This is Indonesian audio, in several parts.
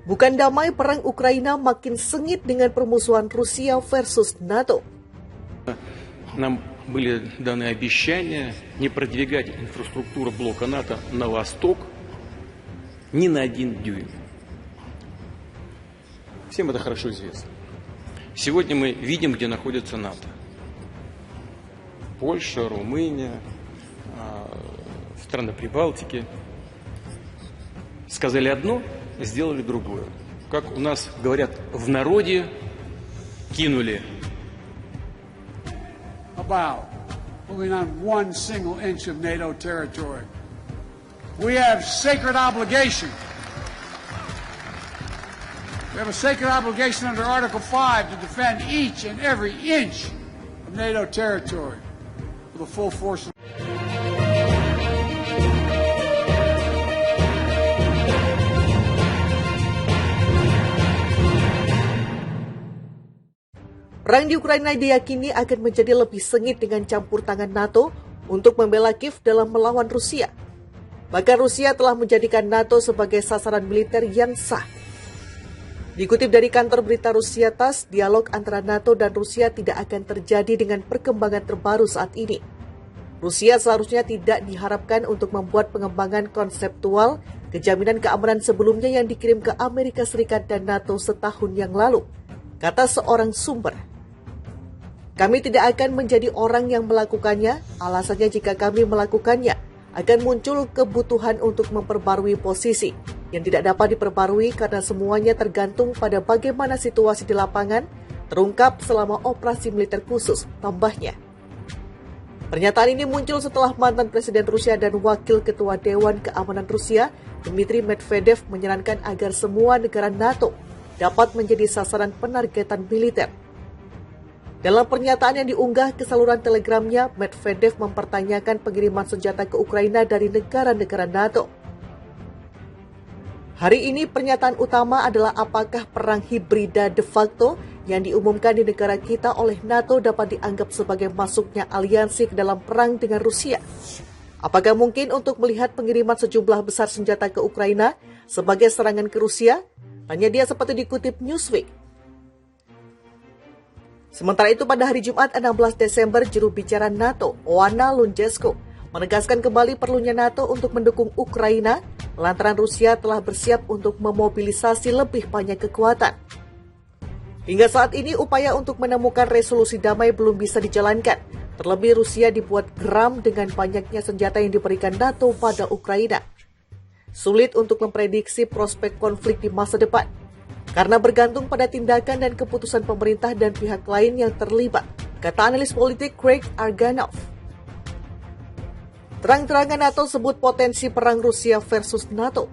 Bukan damai, perang Ukraina makin sengit dengan permusuhan Rusia versus NATO. Нам были даны обещания не продвигать инфраструктуру блока НАТО на восток ни на 1 дюйм. Всем это хорошо известно. Сегодня мы видим, где находится НАТО. Польша, Румыния, страны Прибалтики. Сказали одно, сделали другое. Как у нас говорят в народе, кинули. About moving on 1 single inch of NATO territory. We have sacred obligation. We have a sacred obligation under Article 5 to defend each and every inch of NATO territory with the full force of Perang di Ukraina diyakini akan menjadi lebih sengit dengan campur tangan NATO untuk membela Kiev dalam melawan Rusia. Bahkan Rusia telah menjadikan NATO sebagai sasaran militer yang sah. Dikutip dari kantor berita Rusia TASS, dialog antara NATO dan Rusia tidak akan terjadi dengan perkembangan terbaru saat ini. Rusia seharusnya tidak diharapkan untuk membuat pengembangan konseptual kejaminan keamanan sebelumnya yang dikirim ke Amerika Serikat dan NATO setahun yang lalu, kata seorang sumber. Kami tidak akan menjadi orang yang melakukannya, alasannya jika kami melakukannya, akan muncul kebutuhan untuk memperbarui posisi yang tidak dapat diperbarui karena semuanya tergantung pada bagaimana situasi di lapangan terungkap selama operasi militer khusus, tambahnya. Pernyataan ini muncul setelah mantan Presiden Rusia dan Wakil Ketua Dewan Keamanan Rusia, Dmitry Medvedev, menyarankan agar semua negara NATO dapat menjadi sasaran penargetan militer. Dalam pernyataan yang diunggah ke saluran Telegramnya, Medvedev mempertanyakan pengiriman senjata ke Ukraina dari negara-negara NATO. Hari ini pernyataan utama adalah apakah perang hibrida de facto yang diumumkan di negara kita oleh NATO dapat dianggap sebagai masuknya aliansi ke dalam perang dengan Rusia. Apakah mungkin untuk melihat pengiriman sejumlah besar senjata ke Ukraina sebagai serangan ke Rusia? Tanya dia seperti dikutip Newsweek. Sementara itu pada hari Jumat 16 Desember, juru bicara NATO, Oana Lunjesko, menegaskan kembali perlunya NATO untuk mendukung Ukraina lantaran Rusia telah bersiap untuk memobilisasi lebih banyak kekuatan. Hingga saat ini upaya untuk menemukan resolusi damai belum bisa dijalankan, terlebih Rusia dibuat geram dengan banyaknya senjata yang diberikan NATO pada Ukraina. Sulit untuk memprediksi prospek konflik di masa depan, karena bergantung pada tindakan dan keputusan pemerintah dan pihak lain yang terlibat, kata analis politik Craig Arganoff. Terang-terangan NATO sebut potensi perang Rusia versus NATO.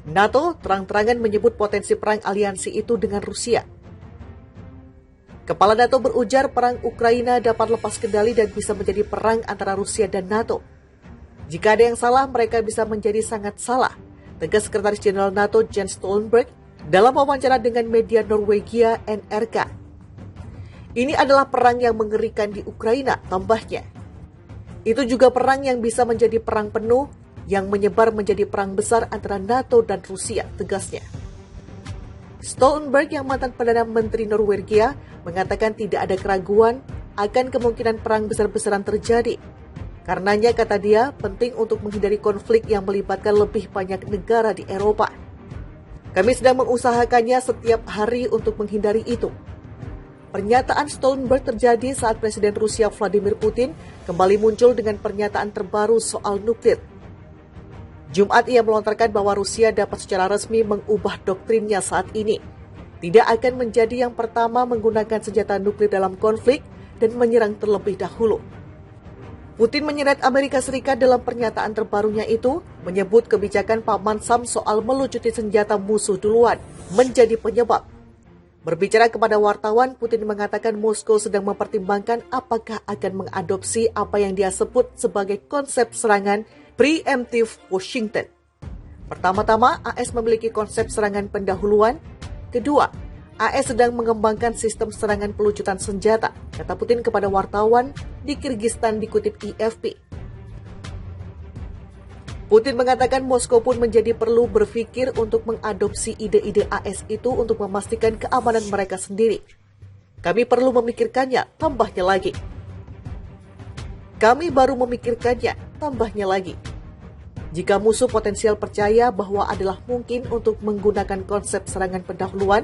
NATO terang-terangan menyebut potensi perang aliansi itu dengan Rusia. Kepala NATO berujar perang Ukraina dapat lepas kendali dan bisa menjadi perang antara Rusia dan NATO. Jika ada yang salah, mereka bisa menjadi sangat salah, tegas Sekretaris Jenderal NATO Jens Stoltenberg dalam wawancara dengan media Norwegia NRK. Ini adalah perang yang mengerikan di Ukraina, tambahnya. Itu juga perang yang bisa menjadi perang penuh yang menyebar menjadi perang besar antara NATO dan Rusia, tegasnya. Stoltenberg yang mantan Perdana Menteri Norwegia mengatakan tidak ada keraguan akan kemungkinan perang besar-besaran terjadi. Karenanya, kata dia, penting untuk menghindari konflik yang melibatkan lebih banyak negara di Eropa. Kami sedang mengusahakannya setiap hari untuk menghindari itu. Pernyataan Stoltenberg terjadi saat Presiden Rusia Vladimir Putin kembali muncul dengan pernyataan terbaru soal nuklir. Jumat ia melontarkan bahwa Rusia dapat secara resmi mengubah doktrinnya saat ini. Tidak akan menjadi yang pertama menggunakan senjata nuklir dalam konflik dan menyerang terlebih dahulu. Putin menyeret Amerika Serikat dalam pernyataan terbarunya itu, menyebut kebijakan Paman Sam soal melucuti senjata musuh duluan menjadi penyebab. Berbicara kepada wartawan, Putin mengatakan Moskow sedang mempertimbangkan apakah akan mengadopsi apa yang dia sebut sebagai konsep serangan preemptive Washington. Pertama-tama, AS memiliki konsep serangan pendahuluan. Kedua, AS sedang mengembangkan sistem serangan pelucutan senjata, kata Putin kepada wartawan di Kirgistan dikutip IFP. Putin mengatakan Moskow pun menjadi perlu berpikir untuk mengadopsi ide-ide AS itu untuk memastikan keamanan mereka sendiri. Kami perlu memikirkannya, tambahnya lagi. Kami baru memikirkannya, tambahnya lagi. Jika musuh potensial percaya bahwa adalah mungkin untuk menggunakan konsep serangan pendahuluan,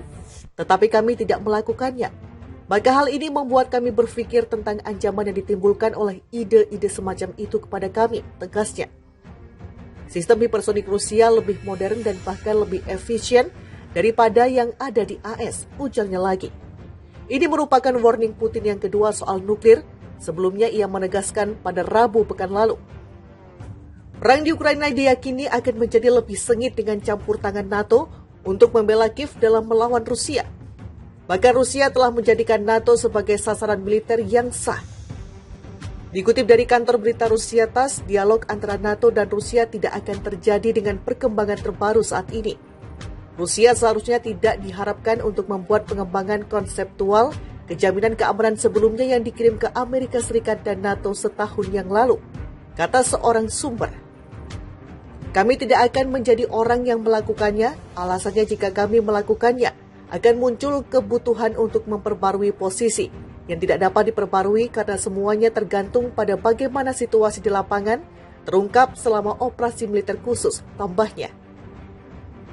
tetapi kami tidak melakukannya, maka hal ini membuat kami berpikir tentang ancaman yang ditimbulkan oleh ide-ide semacam itu kepada kami, tegasnya. Sistem hipersonik Rusia lebih modern dan bahkan lebih efisien daripada yang ada di AS, ujarnya lagi. Ini merupakan warning Putin yang kedua soal nuklir. Sebelumnya ia menegaskan pada Rabu pekan lalu. Perang di Ukraina diyakini akan menjadi lebih sengit dengan campur tangan NATO untuk membela Kiev dalam melawan Rusia. Bahkan Rusia telah menjadikan NATO sebagai sasaran militer yang sah. Dikutip dari kantor berita Rusia TASS, dialog antara NATO dan Rusia tidak akan terjadi dengan perkembangan terbaru saat ini. Rusia seharusnya tidak diharapkan untuk membuat pengembangan konseptual kejaminan keamanan sebelumnya yang dikirim ke Amerika Serikat dan NATO setahun yang lalu, kata seorang sumber. Kami tidak akan menjadi orang yang melakukannya, alasannya jika kami melakukannya, akan muncul kebutuhan untuk memperbarui posisi yang tidak dapat diperbarui karena semuanya tergantung pada bagaimana situasi di lapangan terungkap selama operasi militer khusus, tambahnya.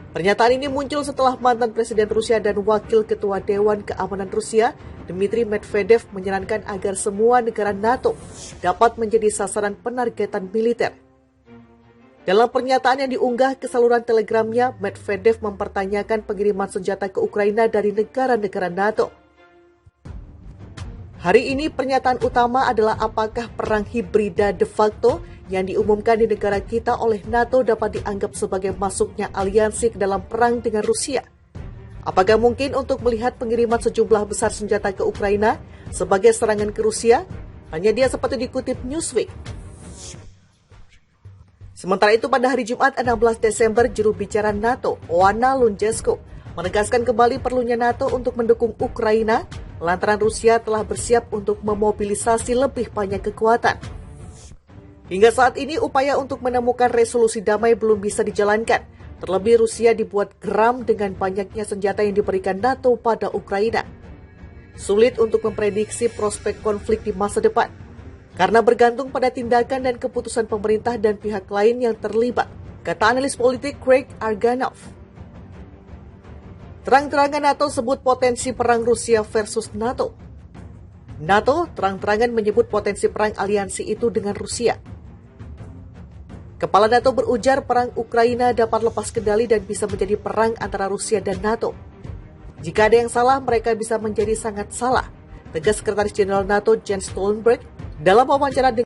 Pernyataan ini muncul setelah mantan Presiden Rusia dan Wakil Ketua Dewan Keamanan Rusia, Dmitry Medvedev, menyarankan agar semua negara NATO dapat menjadi sasaran penargetan militer. Dalam pernyataan yang diunggah ke saluran Telegramnya, Medvedev mempertanyakan pengiriman senjata ke Ukraina dari negara-negara NATO. Hari ini pernyataan utama adalah apakah perang hibrida de facto yang diumumkan di negara kita oleh NATO dapat dianggap sebagai masuknya aliansi ke dalam perang dengan Rusia. Apakah mungkin untuk melihat pengiriman sejumlah besar senjata ke Ukraina sebagai serangan ke Rusia? Hanya dia seperti dikutip Newsweek. Sementara itu pada hari Jumat 16 Desember, juru bicara NATO, Oana Lunjesko, menegaskan kembali perlunya NATO untuk mendukung Ukraina lantaran Rusia telah bersiap untuk memobilisasi lebih banyak kekuatan. Hingga saat ini upaya untuk menemukan resolusi damai belum bisa dijalankan. Terlebih Rusia dibuat geram dengan banyaknya senjata yang diberikan NATO pada Ukraina. Sulit untuk memprediksi prospek konflik di masa depan, karena bergantung pada tindakan dan keputusan pemerintah dan pihak lain yang terlibat, kata analis politik Craig Arganoff. Terang-terangan NATO sebut potensi perang Rusia versus NATO. NATO terang-terangan menyebut potensi perang aliansi itu dengan Rusia. Kepala NATO berujar perang Ukraina dapat lepas kendali dan bisa menjadi perang antara Rusia dan NATO. Jika ada yang salah, mereka bisa menjadi sangat salah, tegas Sekretaris Jenderal NATO Jens Stoltenberg dalam wawancara dengan